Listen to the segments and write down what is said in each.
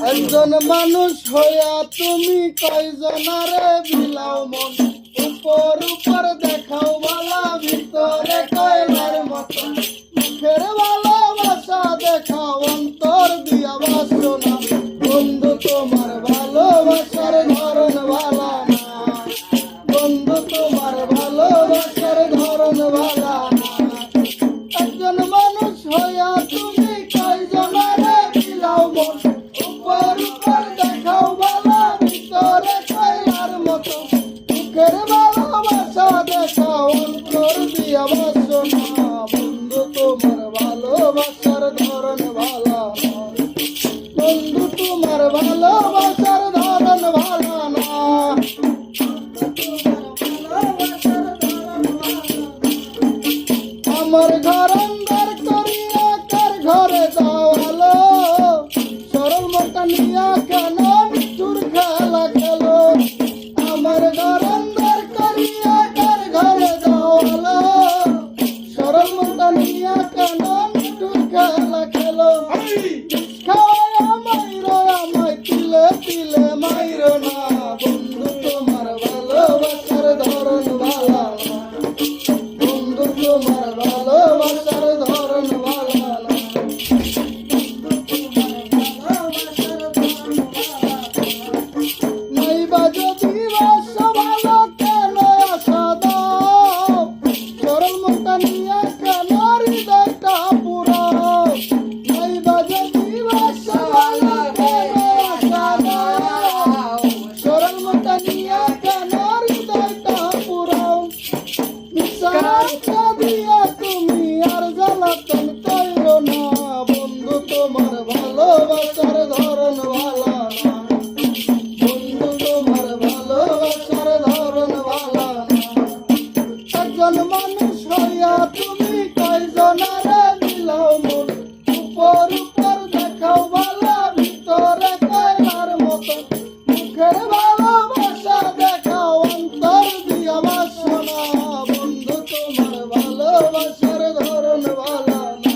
একজন মানুষ হইয়া তুমি কয়জনারে বিলাও মন, উপর উপর দেখাও বালা ভিতরে কয়লার মতো, মুখের ভালোবাসা দেখাও অন্তর দিয়া বাসনা। বন্ধু তোমার ভালোবাসার ধরন ভালা না, বন্ধু তোমার ভালোবাসার ধরন ভালা না। একজন মানুষ হইয়া তুমি কয়জনারে বিলাও মন, উপর উপর দেখাও বালা ভিতরে কয়লার মতো, মুখের ভালোবাসা দেখাও অন্তর দিয়া বাসনা। বন্ধু তোমার ভালোবাসার ধরন ভালা না, বন্ধু তোমার ভালোবাসার ধরন ভালা না। আমার ঘর অন্ধকার করিয়া কার ঘরে যাওয়ালো, সরল মনটা নিয়া কেন নিঠুর খেলা খেলো। আমার ঘর অন্ধকার করিয়া কার ঘরে যাওয়ালো, সরল মনটা নিয়া কেন নিঠুর খেলা খেলো। খাওয়া মাইরো আমায় তিলে তিলে মাইরো না, বন্ধু তোমার ভালোবাসার ধরন ভালা না, বন্ধু তোমার ভালোবাসার ধরন ভালা না। নাইবা যদি বাসা ভালো কেন আশা দাও, সরল মনটা নিয়ে কেন হৃদয়টা পুরাও। নাইবা যদি বাসা ভালো কেন আশা দাও, সরল মনটা নিয়ে কেন হৃদয়টা পুরাও। মিশা দিয়া তুমি আর জ্বালাতন কইরো না, বন্ধু তোমার ভালোবাসার ধরন ভালা না, বন্ধু তোমার ভালোবাসার ধরন ভালা না। একজন মানুষ হইয়া তুমি কয়জনারে বিলাও মন, উপর উপর দেখাও বালা ভিতরে কয়লার মতো, মুখের ভালোবাসা দেখাও অন্তর দিয়া বাসনা। বন্ধু তোমার ভালোবাসার ধরন ভালা না,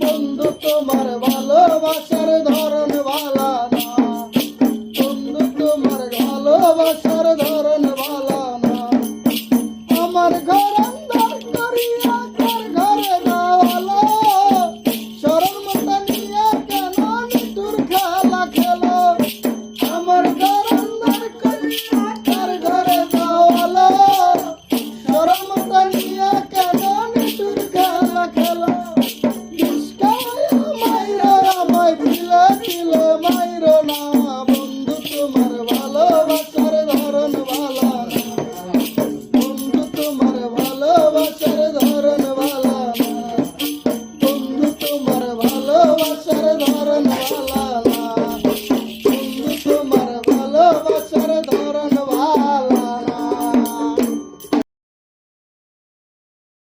বন্ধু তোমার ভালোবাসার ধরন ভালা না, বন্ধু তোমার ভালোবাসার ধরন ভালা না। আমার ঘর অন্ধকার করিয়া কার ঘরে যাওয়ালো, সরল মনটা নিয়া কেন নিঠুর খেলা খেলো। আমার ঘর অন্ধকার করিয়া কার ঘরে যাওয়ালো, সরল মনটা নিয়া কেন নিঠুর খেলা খেলো। বিষ্কায়া মাইরো আমায় তিলে তিলে মাইরো না, বন্ধু তোমার ভালোবাসার ধরন ভালা